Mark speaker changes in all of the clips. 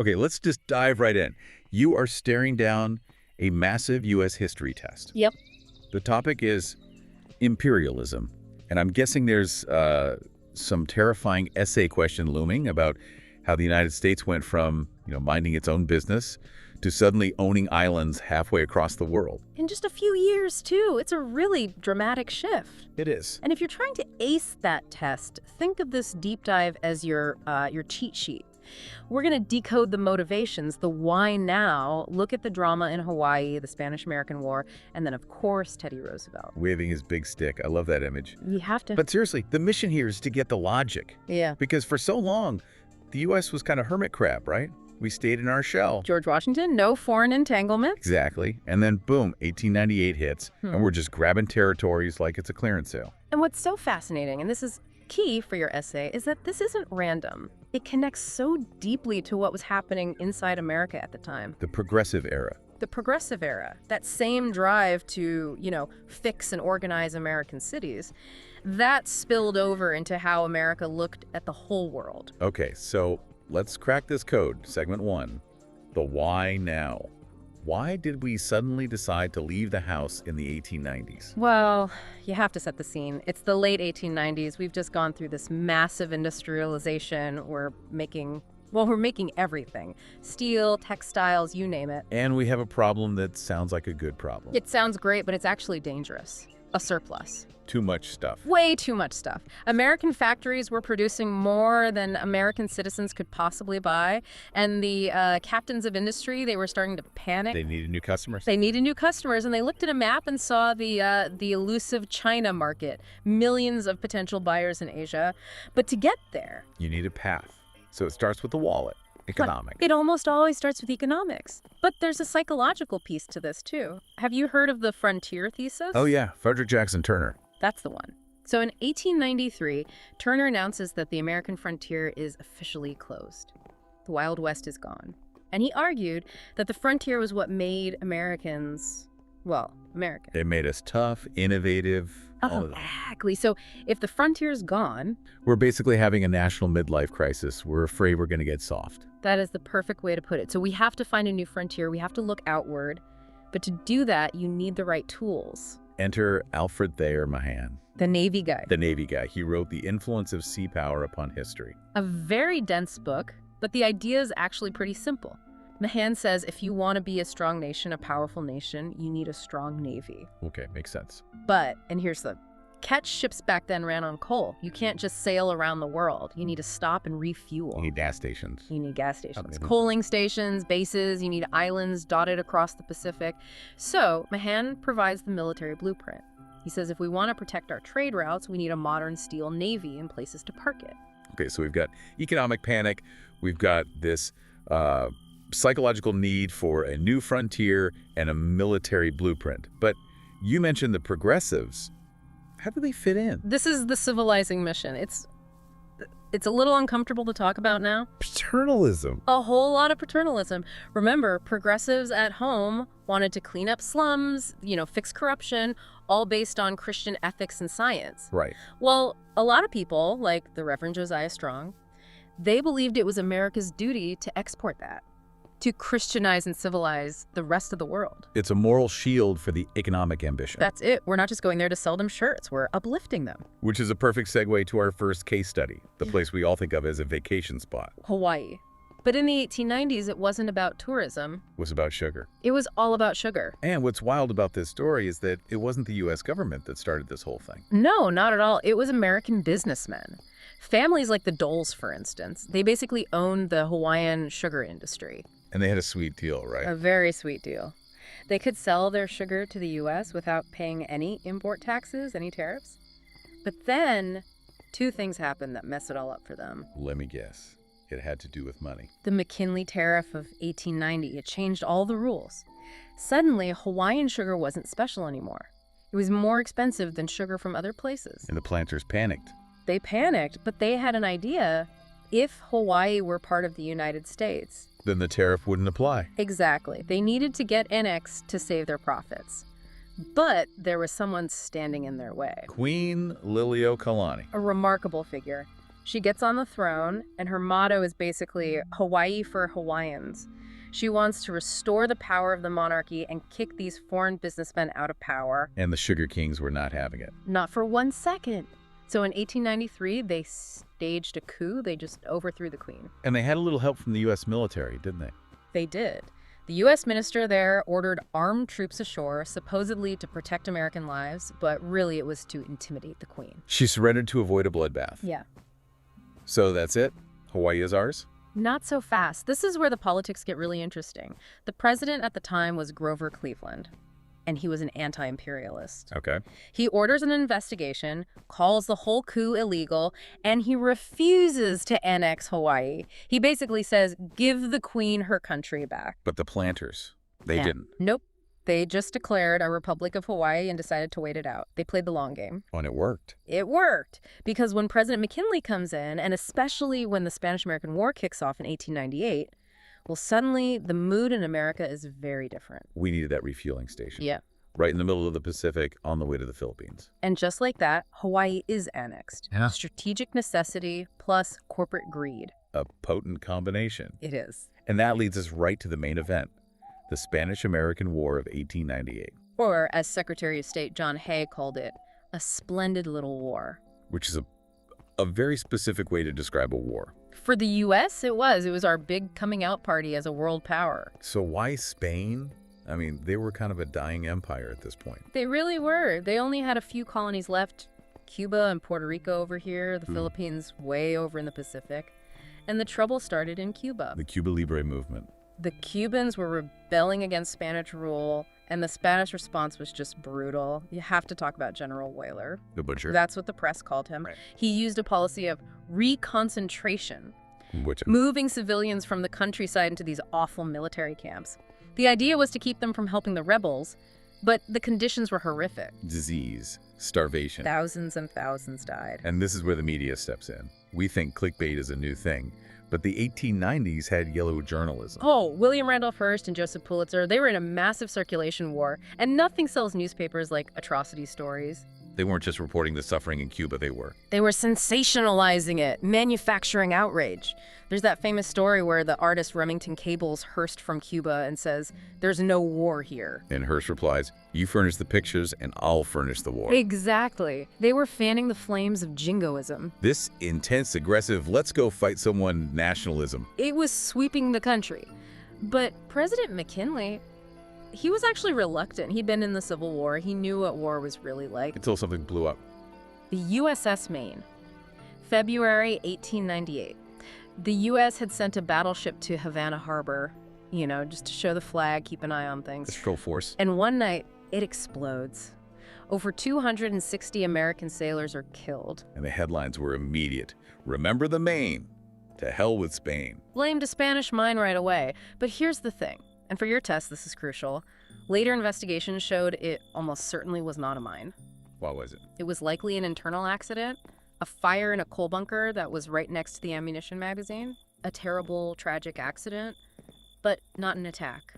Speaker 1: Okay, let's just dive right in. You are staring down a massive U.S. history test.
Speaker 2: Yep.
Speaker 1: The topic is imperialism. And I'm guessing there's some terrifying essay question looming about how the United States went from, minding its own business to suddenly owning islands halfway across the world.
Speaker 2: In just a few years, too. It's a really dramatic shift.
Speaker 1: It is.
Speaker 2: And if you're trying to ace that test, think of this deep dive as your cheat sheet. We're going to decode the motivations, the why now, look at the drama in Hawaii, the Spanish-American War, and then, of course, Teddy Roosevelt.
Speaker 1: Waving his big stick. I love that image.
Speaker 2: You have to.
Speaker 1: But seriously, the mission here is to get the logic.
Speaker 2: Yeah.
Speaker 1: Because for so long, the U.S. was kind of hermit crab, right? We stayed in our shell.
Speaker 2: George Washington, no foreign entanglement.
Speaker 1: Exactly. And then, boom, 1898 hits, and we're just grabbing territories like it's a clearance sale.
Speaker 2: And what's so fascinating, and this is key for your essay, is that this isn't random. It connects so deeply to what was happening inside America at the time.
Speaker 1: The progressive era.
Speaker 2: The progressive era, that same drive to, fix and organize American cities, that spilled over into how America looked at the whole world.
Speaker 1: Okay, so let's crack this code. Segment 1, the why now. Why did we suddenly decide to leave the house in the 1890s?
Speaker 2: Well, you have to set the scene. It's the late 1890s. We've just gone through this massive industrialization. We're making everything. Steel, textiles, you name it.
Speaker 1: And we have a problem that sounds like a good problem.
Speaker 2: It sounds great, but it's actually dangerous. A surplus.
Speaker 1: Too much stuff.
Speaker 2: Way too much stuff. American factories were producing more than American citizens could possibly buy. And the captains of industry, they were starting to panic.
Speaker 1: They needed new customers.
Speaker 2: They needed new customers, and they looked at a map and saw the elusive China market. Millions of potential buyers in Asia. But to get there...
Speaker 1: You need a path. So it starts with the wallet. Economic.
Speaker 2: It almost always starts with economics. But there's a psychological piece to this, too. Have you heard of the frontier thesis?
Speaker 1: Oh, yeah. Frederick Jackson Turner.
Speaker 2: That's the one. So in 1893, Turner announces that the American frontier is officially closed. The Wild West is gone. And he argued that the frontier was what made Americans, American.
Speaker 1: It made us tough, innovative, all of that.
Speaker 2: Exactly. So if the frontier's gone...
Speaker 1: We're basically having a national midlife crisis. We're afraid we're going to get soft.
Speaker 2: That is the perfect way to put it. So we have to find a new frontier. We have to look outward. But to do that, you need the right tools.
Speaker 1: Enter Alfred Thayer Mahan.
Speaker 2: The Navy guy.
Speaker 1: The Navy guy. He wrote The Influence of Sea Power Upon History.
Speaker 2: A very dense book, but the idea is actually pretty simple. Mahan says if you want to be a strong nation, a powerful nation, you need a strong navy.
Speaker 1: Okay, makes sense.
Speaker 2: But, and here's the catch, ships back then ran on coal. You can't just sail around the world. You need to stop and refuel.
Speaker 1: You need gas stations.
Speaker 2: You need gas stations.
Speaker 1: Okay.
Speaker 2: Coaling stations, bases, you need islands dotted across the Pacific. So, Mahan provides the military blueprint. He says if we want to protect our trade routes, we need a modern steel navy and places to park it.
Speaker 1: Okay, so we've got economic panic. We've got this psychological need for a new frontier and a military blueprint. But you mentioned the progressives. How do they fit in?
Speaker 2: This is the civilizing mission. It's a little uncomfortable to talk about now.
Speaker 1: Paternalism.
Speaker 2: A whole lot of paternalism. Remember, progressives at home wanted to clean up slums, fix corruption, all based on Christian ethics and science.
Speaker 1: Right.
Speaker 2: Well, a lot of people, like the Reverend Josiah Strong, they believed it was America's duty to export that, to Christianize and civilize the rest of the world.
Speaker 1: It's a moral shield for the economic ambition.
Speaker 2: That's it. We're not just going there to sell them shirts. We're uplifting them.
Speaker 1: Which is a perfect segue to our first case study, the place we all think of as a vacation spot.
Speaker 2: Hawaii. But in the 1890s, it wasn't about tourism.
Speaker 1: It was about sugar.
Speaker 2: It was all about sugar.
Speaker 1: And what's wild about this story is that it wasn't the U.S. government that started this whole thing.
Speaker 2: No, not at all. It was American businessmen. Families like the Doles, for instance, they basically owned the Hawaiian sugar industry.
Speaker 1: And they had a sweet deal, right?
Speaker 2: A very sweet deal. They could sell their sugar to the U.S. without paying any import taxes, any tariffs. But then, two things happened that messed it all up for them.
Speaker 1: Let me guess. It had to do with money.
Speaker 2: The McKinley Tariff of 1890, it changed all the rules. Suddenly, Hawaiian sugar wasn't special anymore. It was more expensive than sugar from other places.
Speaker 1: And the planters panicked.
Speaker 2: They panicked, but they had an idea. If Hawaii were part of the United States,
Speaker 1: then the tariff wouldn't apply.
Speaker 2: Exactly. They needed to get annexed to save their profits. But there was someone standing in their way.
Speaker 1: Queen Liliuokalani.
Speaker 2: A remarkable figure. She gets on the throne, and her motto is basically Hawaii for Hawaiians. She wants to restore the power of the monarchy and kick these foreign businessmen out of power.
Speaker 1: And the Sugar Kings were not having it.
Speaker 2: Not for 1 second. So in 1893, they staged a coup. They just overthrew the queen.
Speaker 1: And they had a little help from the U.S. military, didn't they?
Speaker 2: They did. The U.S. minister there ordered armed troops ashore, supposedly to protect American lives, but really it was to intimidate the queen.
Speaker 1: She surrendered to avoid a bloodbath.
Speaker 2: Yeah.
Speaker 1: So that's it? Hawaii is ours?
Speaker 2: Not so fast. This is where the politics get really interesting. The president at the time was Grover Cleveland, and he was an anti-imperialist.
Speaker 1: Okay.
Speaker 2: He orders an investigation, calls the whole coup illegal, and he refuses to annex Hawaii. He basically says, give the queen her country back.
Speaker 1: But the planters, they didn't.
Speaker 2: Nope. They just declared a Republic of Hawaii and decided to wait it out. They played the long game.
Speaker 1: And it worked.
Speaker 2: It worked, because when President McKinley comes in, and especially when the Spanish-American War kicks off in 1898, well, suddenly the mood in America is very different.
Speaker 1: We needed that refueling station.
Speaker 2: Yeah.
Speaker 1: Right in the middle of the Pacific, on the way to the Philippines.
Speaker 2: And just like that, Hawaii is annexed.
Speaker 1: Yeah.
Speaker 2: Strategic necessity plus corporate greed.
Speaker 1: A potent combination.
Speaker 2: It is.
Speaker 1: And that leads us right to the main event, the Spanish-American War of 1898.
Speaker 2: Or, as Secretary of State John Hay called it, a splendid little war.
Speaker 1: Which is a very specific way to describe a war.
Speaker 2: For the U.S., it was. It was our big coming out party as a world power.
Speaker 1: So why Spain? I mean, they were kind of a dying empire at this point.
Speaker 2: They really were. They only had a few colonies left. Cuba and Puerto Rico over here, the Philippines way over in the Pacific. And the trouble started in Cuba.
Speaker 1: The Cuba Libre movement.
Speaker 2: The Cubans were rebelling against Spanish rule, and the Spanish response was just brutal. You have to talk about General Weyler.
Speaker 1: The butcher.
Speaker 2: That's what the press called him.
Speaker 1: Right.
Speaker 2: He used a policy of reconcentration,
Speaker 1: Which,
Speaker 2: moving civilians from the countryside into these awful military camps. The idea was to keep them from helping the rebels, but the conditions were horrific.
Speaker 1: disease, starvation.
Speaker 2: Thousands and thousands died.
Speaker 1: And this is where the media steps in. We think clickbait is a new thing, but the 1890s had yellow journalism.
Speaker 2: Oh, William Randolph Hearst and Joseph Pulitzer, they were in a massive circulation war, and nothing sells newspapers like atrocity stories.
Speaker 1: They weren't just reporting the suffering in Cuba, they were.
Speaker 2: They were sensationalizing it, manufacturing outrage. There's that famous story where the artist Remington cables Hearst from Cuba and says, "There's no war here."
Speaker 1: And Hearst replies, you furnish the pictures and I'll furnish the war.
Speaker 2: Exactly. They were fanning the flames of jingoism.
Speaker 1: This intense, aggressive, let's go fight someone nationalism.
Speaker 2: It was sweeping the country. But President McKinley, he was actually reluctant. He'd been in the Civil War. He knew what war was really like.
Speaker 1: Until something blew up.
Speaker 2: The USS Maine, February 1898. The U.S. had sent a battleship to Havana Harbor, just to show the flag, keep an eye on things.
Speaker 1: Patrol force.
Speaker 2: And one night, it explodes. Over 260 American sailors are killed.
Speaker 1: And the headlines were immediate. Remember the Maine. To hell with Spain.
Speaker 2: Blamed a Spanish mine right away. But here's the thing, and for your test, this is crucial. Later investigations showed it almost certainly was not a mine.
Speaker 1: What was it?
Speaker 2: It was likely an internal accident, a fire in a coal bunker that was right next to the ammunition magazine, a terrible, tragic accident, but not an attack.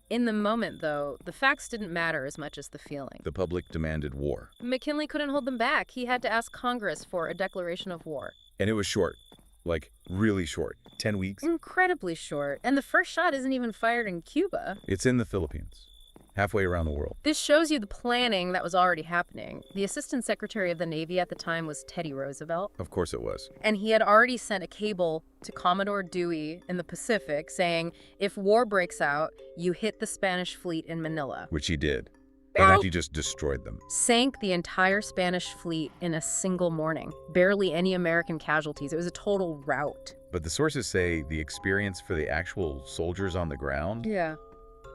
Speaker 2: In the moment, though, the facts didn't matter as much as the feeling.
Speaker 1: The public demanded war.
Speaker 2: McKinley couldn't hold them back. He had to ask Congress for a declaration of war.
Speaker 1: And it was short. Like, really short. 10 weeks.
Speaker 2: Incredibly short. And the first shot isn't even fired in Cuba.
Speaker 1: It's in the Philippines. Halfway around the world.
Speaker 2: This shows you the planning that was already happening. The Assistant Secretary of the Navy at the time was Teddy Roosevelt.
Speaker 1: Of course it was.
Speaker 2: And he had already sent a cable to Commodore Dewey in the Pacific saying, if war breaks out, you hit the Spanish fleet in Manila.
Speaker 1: Which he did. In fact, he just destroyed them.
Speaker 2: Sank the entire Spanish fleet in a single morning. Barely any American casualties. It was a total rout.
Speaker 1: But the sources say the experience for the actual soldiers on the ground,
Speaker 2: Yeah.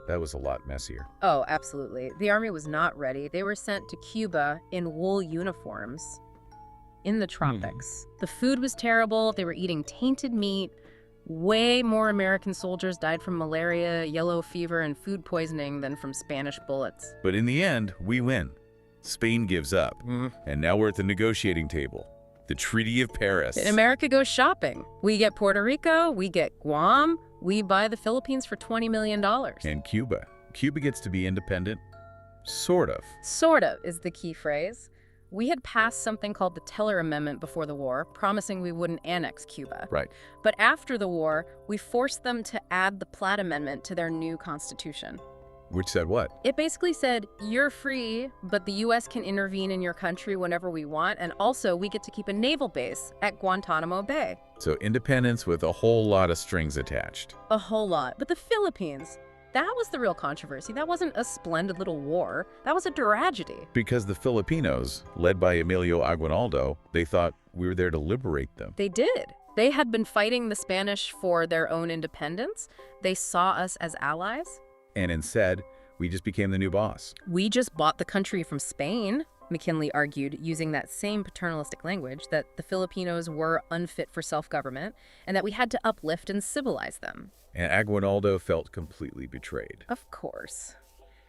Speaker 1: that was a lot messier.
Speaker 2: Oh, absolutely. The army was not ready. They were sent to Cuba in wool uniforms in the tropics. The food was terrible. They were eating tainted meat. Way more American soldiers died from malaria, yellow fever, and food poisoning than from Spanish bullets.
Speaker 1: But in the end, we win. Spain gives up. And now we're at the negotiating table. The Treaty of Paris.
Speaker 2: And America goes shopping. We get Puerto Rico, we get Guam, we buy the Philippines for $20 million.
Speaker 1: And Cuba. Cuba gets to be independent. Sort of.
Speaker 2: Sort of is the key phrase. We had passed something called the Teller Amendment before the war, promising we wouldn't annex Cuba.
Speaker 1: Right.
Speaker 2: But after the war, we forced them to add the Platt Amendment to their new constitution.
Speaker 1: Which said what?
Speaker 2: It basically said, you're free, but the U.S. can intervene in your country whenever we want, and also we get to keep a naval base at Guantanamo Bay.
Speaker 1: So independence with a whole lot of strings attached.
Speaker 2: A whole lot. But the Philippines, that was the real controversy. That wasn't a splendid little war. That was a tragedy.
Speaker 1: Because the Filipinos, led by Emilio Aguinaldo, they thought we were there to liberate them.
Speaker 2: They did. They had been fighting the Spanish for their own independence. They saw us as allies.
Speaker 1: And instead, we just became the new boss.
Speaker 2: We just bought the country from Spain, McKinley argued, using that same paternalistic language, that the Filipinos were unfit for self-government and that we had to uplift and civilize them.
Speaker 1: And Aguinaldo felt completely betrayed.
Speaker 2: Of course.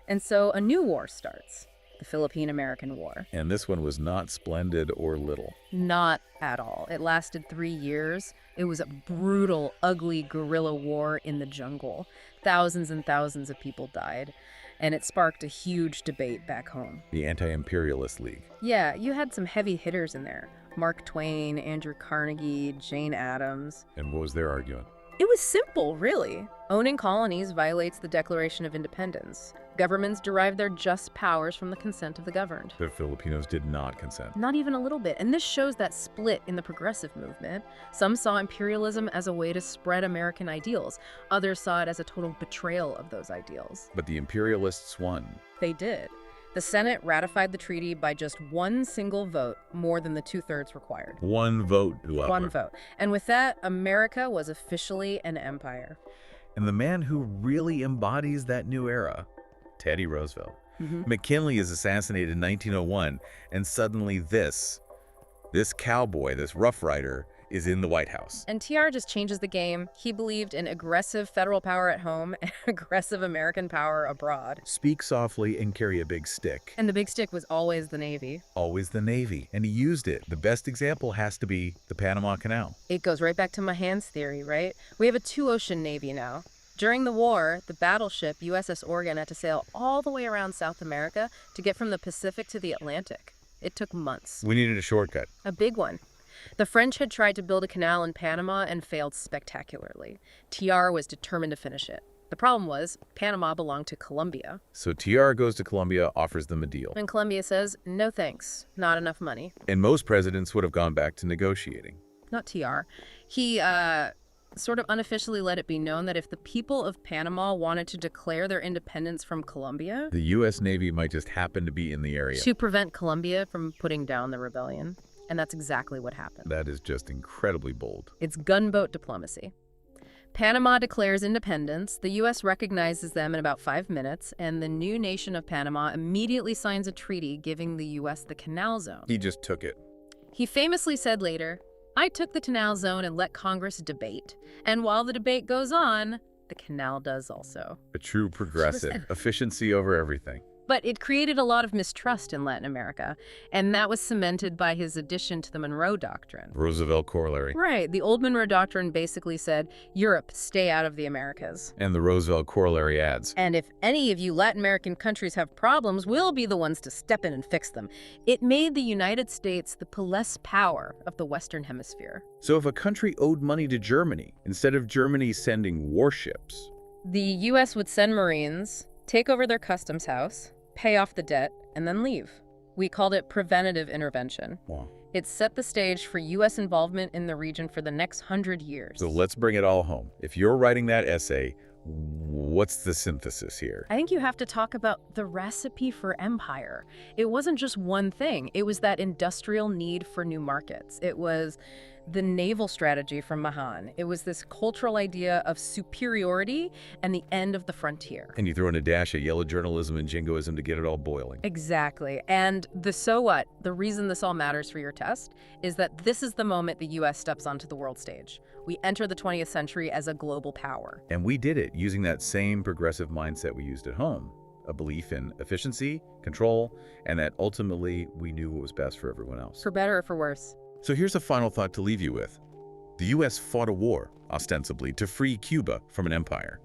Speaker 2: And so a new war starts, the Philippine-American War.
Speaker 1: And this one was not splendid or little.
Speaker 2: Not at all. It lasted 3 years. It was a brutal, ugly guerrilla war in the jungle. Thousands and thousands of people died, and it sparked a huge debate back home.
Speaker 1: The Anti-Imperialist League.
Speaker 2: Yeah, you had some heavy hitters in there. Mark Twain, Andrew Carnegie, Jane Addams.
Speaker 1: And what was their argument?
Speaker 2: It was simple, really. Owning colonies violates the Declaration of Independence. Governments derive their just powers from the consent of the governed.
Speaker 1: The Filipinos did not consent.
Speaker 2: Not even a little bit. And this shows that split in the progressive movement. Some saw imperialism as a way to spread American ideals. Others saw it as a total betrayal of those ideals.
Speaker 1: But the imperialists won.
Speaker 2: They did. The Senate ratified the treaty by just one single vote, more than the 2/3 required.
Speaker 1: One vote, whoever.
Speaker 2: One vote. And with that, America was officially an empire.
Speaker 1: And the man who really embodies that new era, Teddy Roosevelt. McKinley is assassinated in 1901, and suddenly this cowboy, this Rough Rider, is in the White House.
Speaker 2: And TR just changes the game. He believed in aggressive federal power at home and aggressive American power abroad.
Speaker 1: Speak softly and carry a big stick.
Speaker 2: And the big stick was always the Navy.
Speaker 1: Always the Navy. And he used it. The best example has to be the Panama Canal.
Speaker 2: It goes right back to Mahan's theory, right? We have a two-ocean Navy now. During the war, the battleship USS Oregon had to sail all the way around South America to get from the Pacific to the Atlantic. It took months.
Speaker 1: We needed a shortcut.
Speaker 2: A big one. The French had tried to build a canal in Panama and failed spectacularly. TR was determined to finish it. The problem was, Panama belonged to Colombia.
Speaker 1: So TR goes to Colombia, offers them a deal.
Speaker 2: And Colombia says, no thanks, not enough money.
Speaker 1: And most presidents would have gone back to negotiating.
Speaker 2: Not TR. He, sort of unofficially let it be known that if the people of Panama wanted to declare their independence from Colombia,
Speaker 1: The U.S. Navy might just happen to be in the area.
Speaker 2: to prevent Colombia from putting down the rebellion. And that's exactly what happened.
Speaker 1: That is just incredibly bold.
Speaker 2: It's gunboat diplomacy. Panama declares independence, the U.S. recognizes them in about 5 minutes, and the new nation of Panama immediately signs a treaty giving the U.S. the canal zone.
Speaker 1: He just took it.
Speaker 2: He famously said later, I took the canal zone and let Congress debate. And while the debate goes on, the canal does also.
Speaker 1: A true progressive. Efficiency over everything.
Speaker 2: But it created a lot of mistrust in Latin America, and that was cemented by his addition to the Monroe Doctrine.
Speaker 1: Roosevelt corollary.
Speaker 2: Right. The old Monroe Doctrine basically said, Europe, stay out of the Americas.
Speaker 1: And the Roosevelt corollary adds,
Speaker 2: And if any of you Latin American countries have problems, we'll be the ones to step in and fix them. It made the United States the police power of the Western Hemisphere.
Speaker 1: so if a country owed money to Germany, instead of Germany sending warships,
Speaker 2: The U.S. would send Marines, take over their customs house, pay off the debt, and then leave. We called it preventative intervention.
Speaker 1: wow.
Speaker 2: It set the stage for U.S. involvement in the region for the next 100 years.
Speaker 1: So let's bring it all home. If you're writing that essay, what's the synthesis here?
Speaker 2: I think you have to talk about the recipe for empire. It wasn't just one thing. It was that industrial need for new markets. It was the naval strategy from Mahan. It was this cultural idea of superiority and the end of the frontier.
Speaker 1: And you throw in a dash of yellow journalism and jingoism to get it all boiling.
Speaker 2: Exactly. And the so what, the reason this all matters for your test, is that this is the moment the U.S. steps onto the world stage. We enter the 20th century as a global power.
Speaker 1: And we did it using that same progressive mindset we used at home. A belief in efficiency, control, and that ultimately we knew what was best for everyone else.
Speaker 2: For better or for worse.
Speaker 1: So here's a final thought to leave you with. The U.S. fought a war, ostensibly, to free Cuba from an empire.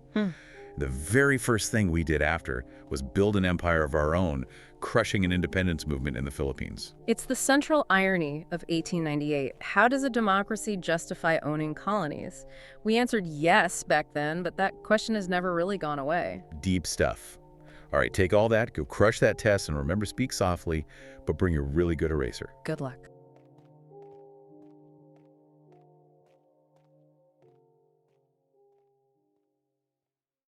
Speaker 1: The very first thing we did after was build an empire of our own, crushing an independence movement in the Philippines.
Speaker 2: It's the central irony of 1898. How does a democracy justify owning colonies? We answered yes back then, but that question has never really gone away.
Speaker 1: Deep stuff. All right, take all that, go crush that test, and remember, speak softly, but bring a really good eraser.
Speaker 2: Good luck.